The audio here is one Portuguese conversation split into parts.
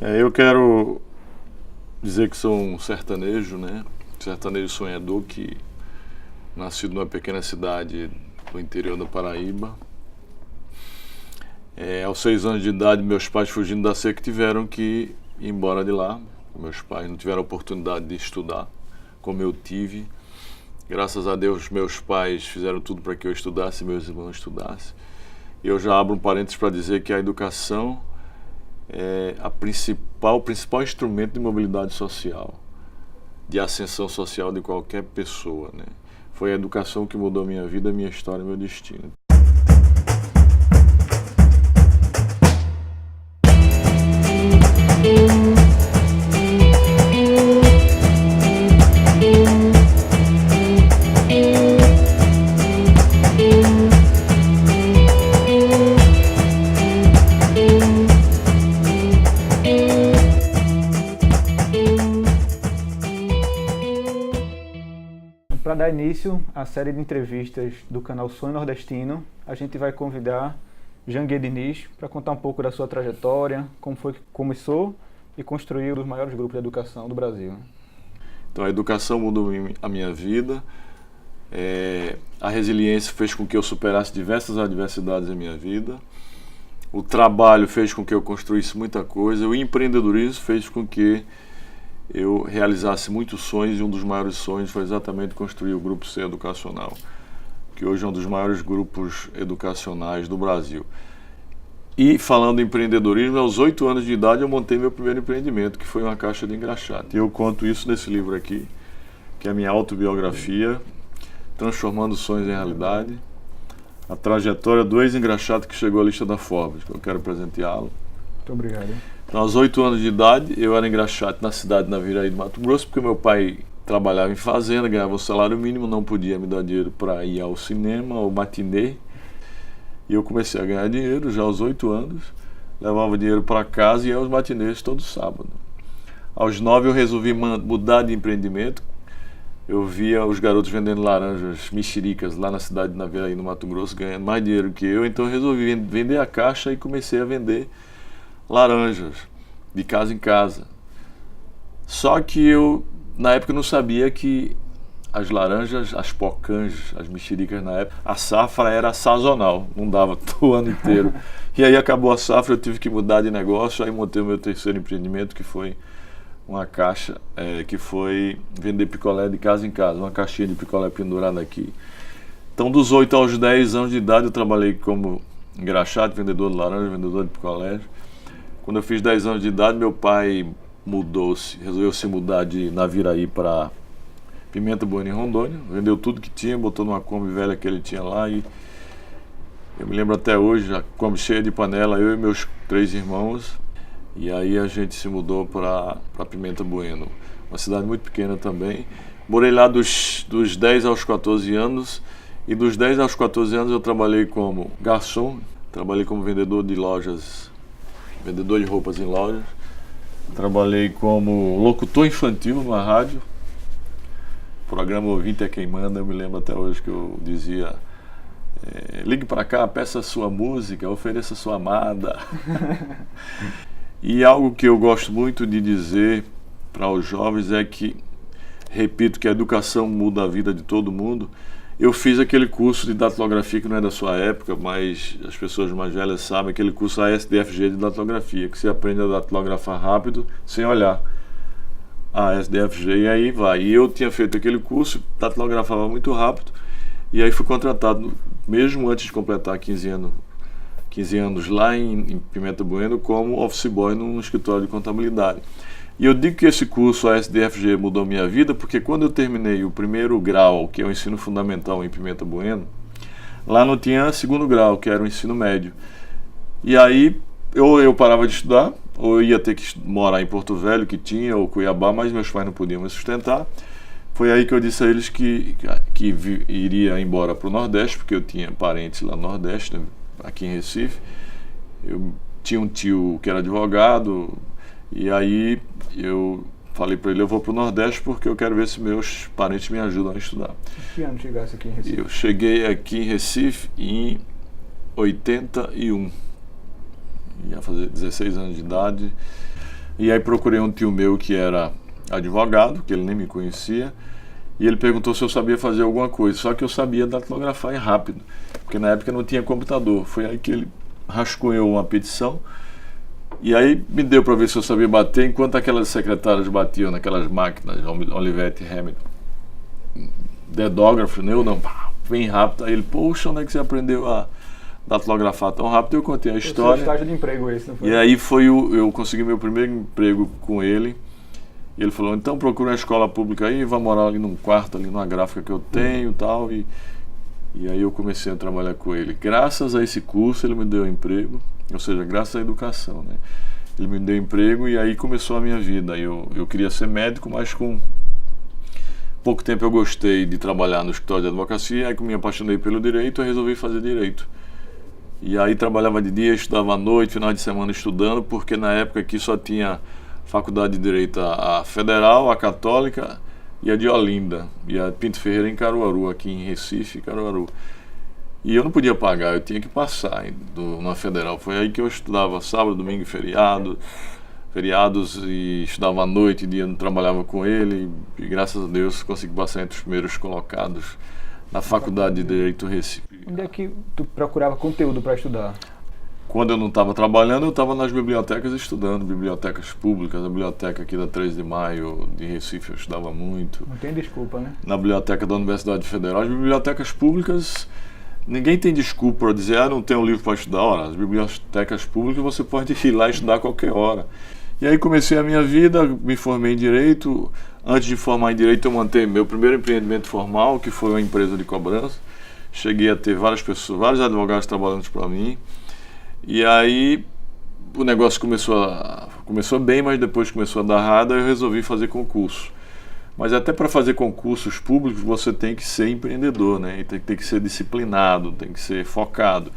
Eu quero dizer que sou um sertanejo, né? Sertanejo sonhador que nascido numa pequena cidade do interior da Paraíba. Aos 6 anos de idade, meus pais, fugindo da seca, tiveram que ir embora de lá. Meus pais não tiveram a oportunidade de estudar, como eu tive. Graças a Deus, meus pais fizeram tudo para que eu estudasse e meus irmãos estudassem. Eu já abro um parênteses para dizer que a educação é o principal instrumento de mobilidade social, de ascensão social de qualquer pessoa, né? Foi a educação que mudou minha vida, minha história e meu destino. Para dar início à série de entrevistas do canal Sonho Nordestino, a gente vai convidar Janguier Diniz para contar um pouco da sua trajetória, como foi que começou e construiu um dos maiores grupos de educação do Brasil. Então a educação mudou a minha vida, a resiliência fez com que eu superasse diversas adversidades em minha vida, o trabalho fez com que eu construísse muita coisa, o empreendedorismo fez com que eu realizasse muitos sonhos, e um dos maiores sonhos foi exatamente construir o Grupo C Educacional, que hoje é um dos maiores grupos educacionais do Brasil. E falando em empreendedorismo, aos 8 anos de idade eu montei meu primeiro empreendimento, que foi uma caixa de engraxate. E eu conto isso nesse livro aqui, que é a minha autobiografia, Transformando Sonhos em Realidade, a trajetória do ex-engraxate que chegou à lista da Forbes, que eu quero presenteá-lo. Muito obrigado. Então, aos 8 anos de idade, eu era engraxate na cidade de Naviraí do Mato Grosso, porque meu pai trabalhava em fazenda, ganhava um salário mínimo, não podia me dar dinheiro para ir ao cinema, ao matinê. E eu comecei a ganhar dinheiro já aos 8 anos, levava dinheiro para casa e ia aos matinês todo sábado. Aos 9 eu resolvi mudar de empreendimento. Eu via os garotos vendendo laranjas, mexericas, lá na cidade de Naviraí, no Mato Grosso, ganhando mais dinheiro que eu. Então eu resolvi vender a caixa e comecei a vender laranjas, de casa em casa. Só que eu, na época, não sabia que as laranjas, as pocãs, as mexericas na época, a safra era sazonal, não dava o ano inteiro. E aí acabou a safra, eu tive que mudar de negócio, aí montei o meu terceiro empreendimento, que foi uma caixa, que foi vender picolé de casa em casa, uma caixinha de picolé pendurada aqui. Então, dos 8 aos 10 anos de idade, eu trabalhei como engraxate, vendedor de laranja, vendedor de picolé. Quando eu fiz 10 anos de idade, meu pai resolveu se mudar de Naviraí para Pimenta Bueno, em Rondônia. Vendeu tudo que tinha, botou numa Kombi velha que ele tinha lá e eu me lembro até hoje, a Kombi cheia de panela, eu e meus 3 irmãos. E aí a gente se mudou para Pimenta Bueno, uma cidade muito pequena também. Morei lá dos 10 aos 14 anos e dos 10 aos 14 anos eu trabalhei como garçom, trabalhei como vendedor de lojas, vendedor de roupas em lojas. Trabalhei como locutor infantil numa rádio. O programa Ouvinte é Quem Manda, eu me lembro até hoje que eu dizia: ligue para cá, peça sua música, ofereça sua amada. E algo que eu gosto muito de dizer para os jovens é que, repito, que a educação muda a vida de todo mundo. Eu fiz aquele curso de datilografia que não é da sua época, mas as pessoas mais velhas sabem, aquele curso ASDFG de datilografia, que você aprende a datilografar rápido, sem olhar. ASDFG, e aí vai. E eu tinha feito aquele curso, datilografava muito rápido, e aí fui contratado, mesmo antes de completar 15 anos lá em Pimenta Bueno, como office boy num escritório de contabilidade. E eu digo que esse curso ASDFG mudou minha vida porque quando eu terminei o primeiro grau, que é o ensino fundamental em Pimenta Bueno, lá não tinha segundo grau, que era o ensino médio. E aí ou eu parava de estudar, ou eu ia ter que morar em Porto Velho, que tinha, ou Cuiabá, mas meus pais não podiam me sustentar. Foi aí que eu disse a eles que iria embora para o Nordeste, porque eu tinha parentes lá no Nordeste, aqui em Recife. Eu tinha um tio que era advogado, e aí eu falei para ele: eu vou para o Nordeste porque eu quero ver se meus parentes me ajudam a estudar. Que ano chegasse aqui em Recife? Eu cheguei aqui em Recife em 81. Ia fazer 16 anos de idade. E aí procurei um tio meu que era advogado, que ele nem me conhecia, e ele perguntou se eu sabia fazer alguma coisa, só que eu sabia datilografar rápido, porque na época não tinha computador. Foi aí que ele rascunhou uma petição, e aí me deu para ver se eu sabia bater, enquanto aquelas secretárias batiam naquelas máquinas, Olivetti e Hamilton, dedógrafo, eu não, bem rápido. Aí ele, poxa, onde é que você aprendeu a datilografar tão rápido? Eu contei a história. Foi o estágio de emprego esse, não foi? E aí eu consegui meu primeiro emprego com ele. E ele falou, então procura uma escola pública aí, vai morar ali num quarto, ali numa gráfica que eu tenho e tal. E aí eu comecei a trabalhar com ele. Graças a esse curso ele me deu emprego, ou seja, graças à educação, né? Ele me deu emprego e aí começou a minha vida. Eu queria ser médico, mas com pouco tempo eu gostei de trabalhar no escritório de advocacia. Aí, como me apaixonei pelo direito, eu resolvi fazer direito. E aí trabalhava de dia, estudava à noite, final de semana estudando, porque na época aqui só tinha faculdade de direito a federal, a católica e a de Olinda, e a Pinto Ferreira em Caruaru, aqui em Recife, Caruaru. E eu não podia pagar, eu tinha que passar na federal. Foi aí que eu estudava sábado, domingo e feriados, e estudava à noite, dia trabalhava com ele, e graças a Deus consegui passar entre os primeiros colocados na faculdade de Direito Recife. Onde é que tu procurava conteúdo para estudar? Quando eu não estava trabalhando, eu estava nas bibliotecas estudando, bibliotecas públicas. A biblioteca aqui da 3 de Maio de Recife eu estudava muito. Não tem desculpa, né? Na biblioteca da Universidade Federal. As bibliotecas públicas, ninguém tem desculpa para dizer, não tenho um livro para estudar. Ora, as bibliotecas públicas você pode ir lá e estudar a qualquer hora. E aí comecei a minha vida, me formei em Direito. Antes de formar em Direito, eu montei meu primeiro empreendimento formal, que foi uma empresa de cobrança. Cheguei a ter várias pessoas, vários advogados trabalhando para mim. E aí o negócio começou bem, mas depois começou a dar errado, eu resolvi fazer concurso. Mas até para fazer concursos públicos você tem que ser empreendedor, né? E tem que ser disciplinado, tem que ser focado.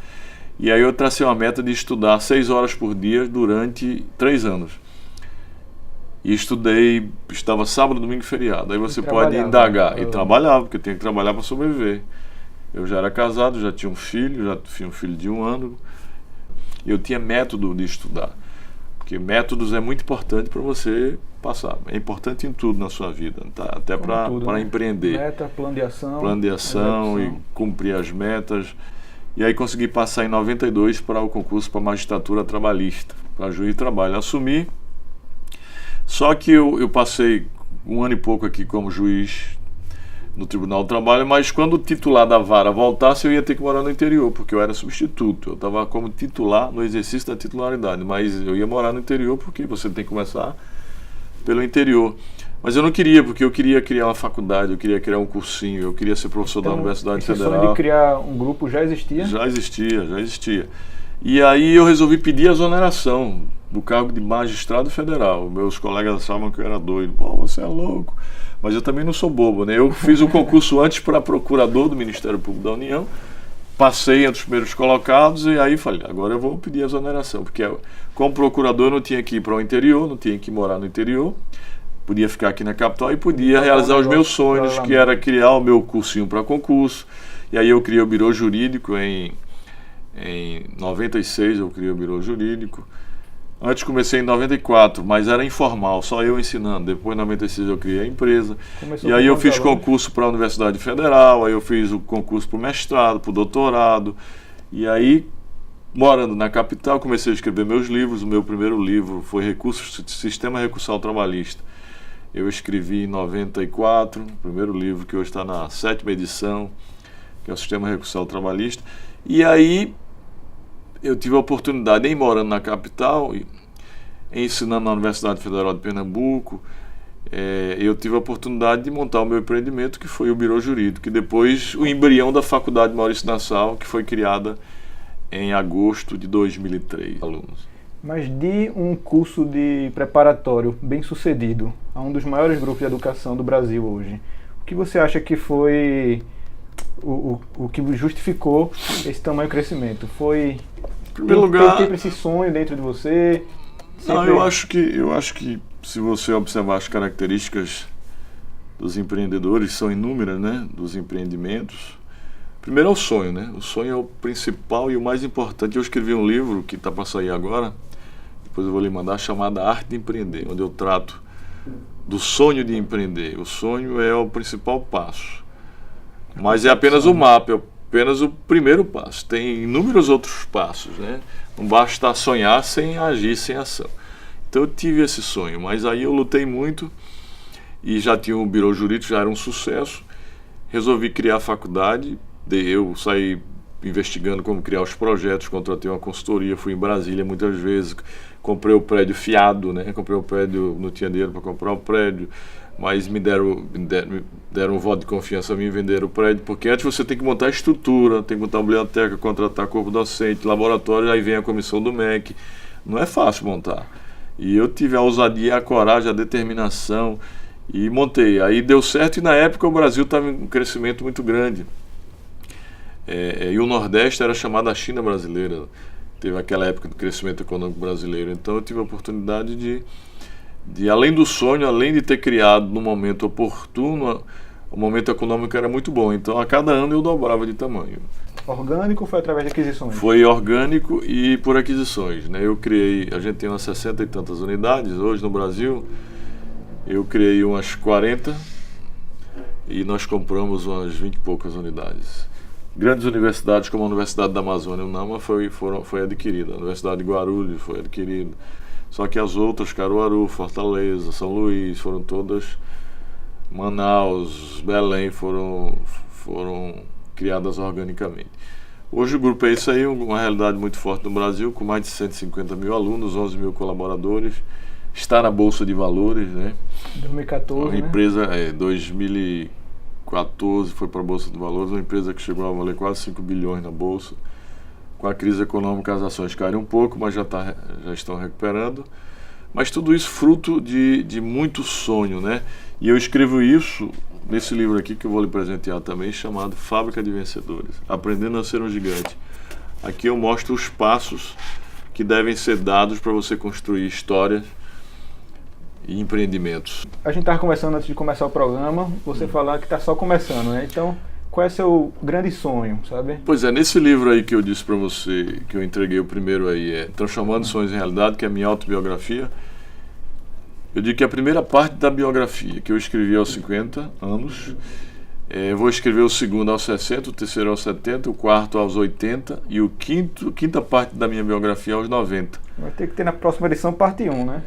E aí eu tracei uma meta de estudar 6 horas por dia durante 3 anos. E estava sábado, domingo e feriado. Aí você pode indagar. E trabalhava, porque eu tinha que trabalhar para sobreviver. Eu já era casado, já tinha um filho de 1 ano. E eu tinha método de estudar, porque métodos é muito importante para você passar. É importante em tudo na sua vida, tá? Até para né? empreender. Meta, plano de ação E cumprir as metas. E aí consegui passar em 92 para o concurso para magistratura trabalhista, para juiz de trabalho. Assumi, só que eu passei 1 ano e pouco aqui como juiz no Tribunal do Trabalho, mas quando o titular da vara voltasse, eu ia ter que morar no interior, porque eu era substituto. Eu estava como titular no exercício da titularidade, mas eu ia morar no interior porque você tem que começar pelo interior. Mas eu não queria, porque eu queria criar uma faculdade, eu queria criar um cursinho, eu queria ser professor da Universidade Federal. Esse sonho de criar um grupo já existia? Já existia. E aí eu resolvi pedir a exoneração do cargo de magistrado federal. Meus colegas achavam que eu era doido. Pô, você é louco. Mas eu também não sou bobo, né? Eu fiz o concurso antes para procurador do Ministério Público da União, passei entre os primeiros colocados e aí falei, agora eu vou pedir a exoneração, porque como procurador eu não tinha que ir para o interior, não tinha que morar no interior, podia ficar aqui na capital e podia realizar os meus sonhos, que era criar o meu cursinho para concurso. E aí eu criei o Birô Jurídico em 96, eu criei o Birô Jurídico. Antes comecei em 94, mas era informal, só eu ensinando. Depois, em 96, eu criei a empresa. E aí eu fiz concurso para a Universidade Federal, aí eu fiz o concurso para o mestrado, para o doutorado. E aí, morando na capital, comecei a escrever meus livros. O meu primeiro livro foi Sistema Recursal Trabalhista. Eu escrevi em 94, o primeiro livro que hoje está na 7ª edição, que é o Sistema Recursal Trabalhista. E aí eu tive a oportunidade, morando na capital, ensinando na Universidade Federal de Pernambuco, eu tive a oportunidade de montar o meu empreendimento, que foi o Birô Jurídico, que depois o embrião da Faculdade Maurício Nassau, que foi criada em agosto de 2003, alunos. Mas de um curso de preparatório bem sucedido a um dos maiores grupos de educação do Brasil hoje, o que você acha que foi o que justificou esse tamanho crescimento? Foi em primeiro lugar, sempre esse sonho dentro de você? Não, eu acho que se você observar as características dos empreendedores, são inúmeras, né? Dos empreendimentos. Primeiro é o sonho, né? O sonho é o principal e o mais importante. Eu escrevi um livro que está para sair agora, depois eu vou lhe mandar, chamada Arte de Empreender, onde eu trato do sonho de empreender. O sonho é o principal passo, mas é apenas o mapa, é apenas o primeiro passo. Tem inúmeros outros passos, né? Não basta sonhar sem agir, sem ação. Então eu tive esse sonho, mas aí eu lutei muito e já tinha um birô jurídico, já era um sucesso. Resolvi criar a faculdade, eu saí investigando como criar os projetos, contratei uma consultoria, fui em Brasília muitas vezes, comprei o prédio fiado, né? Comprei o prédio, não tinha dinheiro para comprar o prédio, mas me deram um voto de confiança a mim, venderam o prédio, porque antes você tem que montar a estrutura, tem que montar a biblioteca, contratar corpo docente, laboratório, aí vem a comissão do MEC. Não é fácil montar. E eu tive a ousadia, a coragem, a determinação e montei. Aí deu certo e na época o Brasil estava em um crescimento muito grande. E o Nordeste era chamado a China brasileira. Teve aquela época do crescimento econômico brasileiro. Então eu tive a oportunidade de além do sonho, além de ter criado no momento oportuno, o momento econômico era muito bom. Então a cada ano eu dobrava de tamanho. Orgânico ou foi através de aquisições? Foi orgânico e por aquisições, né? Eu criei, a gente tem umas 60 e tantas unidades hoje no Brasil. Eu criei umas 40 e nós compramos umas 20 e poucas unidades. Grandes universidades como a Universidade da Amazônia, o NAMA, foi adquirida. A Universidade de Guarulhos foi adquirida. Só que as outras, Caruaru, Fortaleza, São Luís, foram todas, Manaus, Belém, foram criadas organicamente. Hoje o grupo é isso aí, uma realidade muito forte no Brasil, com mais de 150 mil alunos, 11 mil colaboradores. Está na Bolsa de Valores, né? 2014, uma empresa, 2014 foi para a Bolsa de Valores, uma empresa que chegou a valer quase 5 bilhões na Bolsa. Com a crise econômica as ações caíram um pouco, mas já estão recuperando. Mas tudo isso fruto de muito sonho, né? E eu escrevo isso nesse livro aqui que eu vou lhe presentear também, chamado Fábrica de Vencedores, Aprendendo a Ser um Gigante. Aqui eu mostro os passos que devem ser dados para você construir histórias e empreendimentos. A gente estava conversando antes de começar o programa, você falar que está só começando, né? Então, qual é seu grande sonho, sabe? Pois é, nesse livro aí que eu disse para você, que eu entreguei o primeiro aí, Transformando Sonhos em Realidade, que é a minha autobiografia, eu digo que a primeira parte da biografia, que eu escrevi aos 50 anos, eu vou escrever o segundo aos 60, o terceiro aos 70, o quarto aos 80 e quinta parte da minha biografia aos 90. Vai ter que ter na próxima edição parte 1, né?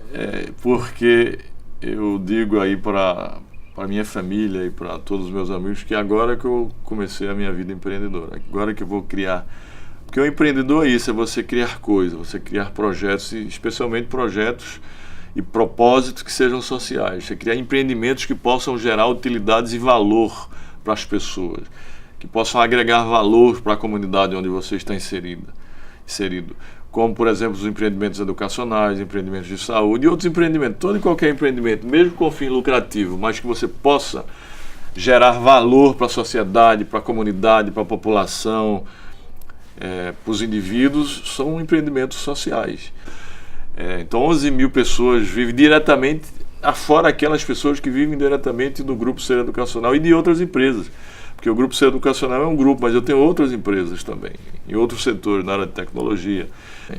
Porque eu digo aí para minha família e para todos os meus amigos que agora que eu comecei a minha vida empreendedora, agora que eu vou criar. Porque o empreendedor é isso, é você criar coisas, você criar projetos, especialmente projetos e propósitos que sejam sociais. Você criar empreendimentos que possam gerar utilidades e valor para as pessoas, que possam agregar valor para a comunidade onde você está inserido. Como, por exemplo, os empreendimentos educacionais, empreendimentos de saúde e outros empreendimentos. Todo e qualquer empreendimento, mesmo com fim lucrativo, mas que você possa gerar valor para a sociedade, para a comunidade, para a população, para os indivíduos, são empreendimentos sociais. Então 11 mil pessoas vivem diretamente, afora aquelas pessoas que vivem diretamente do Grupo Ser Educacional e de outras empresas. Porque o Grupo Ser Educacional é um grupo, mas eu tenho outras empresas também, em outros setores, na área de tecnologia.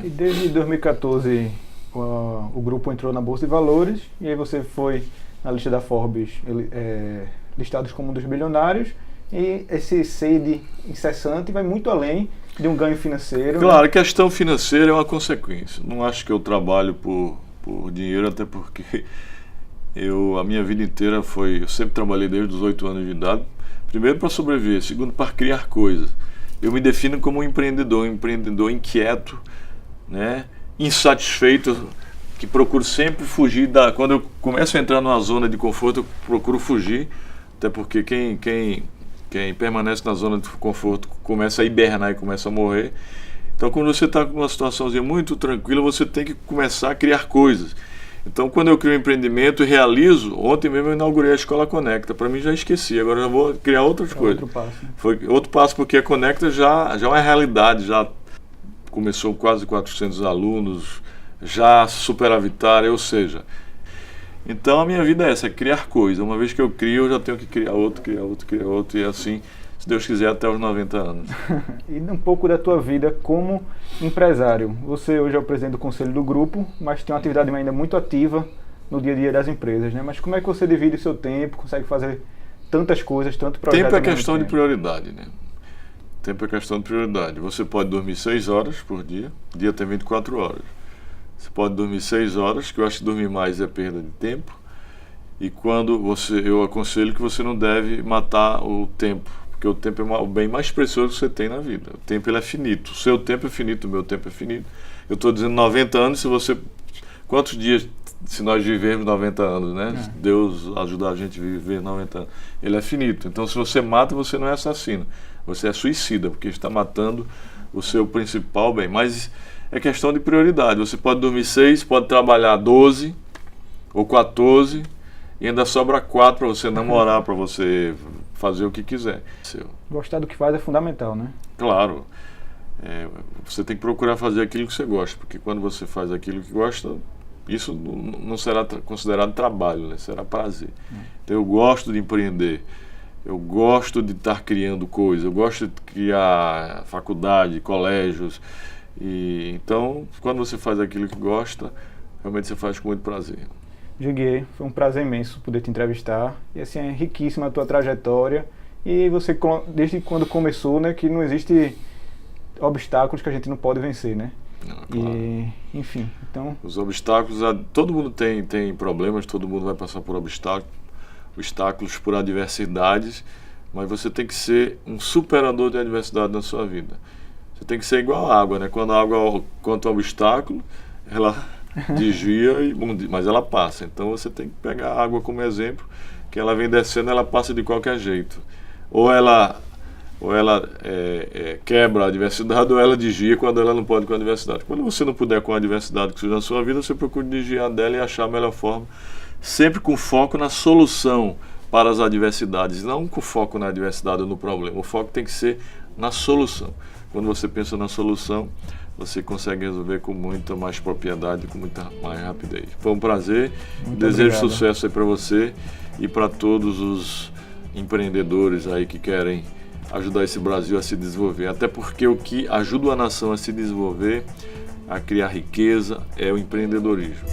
E desde 2014 o grupo entrou na Bolsa de Valores e aí você foi na lista da Forbes listados como um dos bilionários, e esse sede incessante vai muito além de um ganho financeiro. Claro, né? A questão financeira é uma consequência. Não acho que eu trabalho por dinheiro, até porque a minha vida inteira eu sempre trabalhei desde os 8 anos de idade. Primeiro para sobreviver, segundo para criar coisas. Eu me defino como um empreendedor inquieto, né? Insatisfeito, que procuro sempre fugir quando eu começo a entrar numa zona de conforto, eu procuro fugir, até porque quem permanece na zona de conforto começa a hibernar e começa a morrer. Então, quando você está com uma situaçãozinha muito tranquila, você tem que começar a criar coisas. Então, quando eu crio um empreendimento e realizo, ontem mesmo eu inaugurei a Escola Conecta. Para mim já esqueci, agora já vou criar outras coisas. Outro passo, né? Foi outro passo, porque a Conecta já é uma realidade, já começou quase 400 alunos, já superavitária, ou seja... Então a minha vida é essa, é criar coisa. Uma vez que eu crio, eu já tenho que criar outro, e assim se Deus quiser, até os 90 anos. E um pouco da tua vida como empresário. Você hoje é o presidente do conselho do grupo, mas tem uma atividade ainda muito ativa no dia a dia das empresas, né? Mas como é que você divide o seu tempo, consegue fazer tantas coisas, tanto projeto? Tempo é questão de prioridade, né? Tempo é questão de prioridade. Você pode dormir 6 horas por dia, o dia tem 24 horas. Você pode dormir 6 horas, que eu acho que dormir mais é perda de tempo. E eu aconselho que você não deve matar o tempo, porque o tempo é o bem mais precioso que você tem na vida. O tempo ele é finito. O seu tempo é finito, o meu tempo é finito. Eu estou dizendo 90 anos, se você... Quantos dias, se nós vivermos 90 anos, né? Se Deus ajudar a gente a viver 90 anos. Ele é finito. Então, se você mata, você não é assassino. Você é suicida, porque está matando o seu principal bem. Mas é questão de prioridade. Você pode dormir 6, pode trabalhar 12 ou 14 e ainda sobra 4 para você namorar, para você fazer o que quiser. Gostar do que faz é fundamental, né? Claro. Você tem que procurar fazer aquilo que você gosta, porque quando você faz aquilo que gosta, isso não será considerado trabalho, né? Será prazer. Então eu gosto de empreender. Eu gosto de estar criando coisas, eu gosto de criar faculdade, colégios. Então, quando você faz aquilo que gosta, realmente você faz com muito prazer. Janguier, foi um prazer imenso poder te entrevistar. E assim, é riquíssima a tua trajetória. E você, desde quando começou, né, que não existe obstáculos que a gente não pode vencer, né? Não, claro. Enfim, então... Os obstáculos, todo mundo tem problemas, todo mundo vai passar por obstáculos, por adversidades, mas você tem que ser um superador de adversidade na sua vida. Você tem que ser igual à água, né? Quando a água contra um obstáculo, ela desvia, mas ela passa. Então você tem que pegar a água como exemplo, que ela vem descendo, ela passa de qualquer jeito. Ou ela quebra a adversidade, ou ela desvia quando ela não pode com a adversidade. Quando você não puder com a adversidade que surge na sua vida, você procura desviar dela e achar a melhor forma, sempre com foco na solução para as adversidades, não com foco na adversidade ou no problema. O foco tem que ser na solução. Quando você pensa na solução, você consegue resolver com muita mais propriedade, com muita mais rapidez. Foi um prazer, desejo sucesso aí para você e para todos os empreendedores aí que querem ajudar esse Brasil a se desenvolver. Até porque o que ajuda a nação a se desenvolver, a criar riqueza, é o empreendedorismo.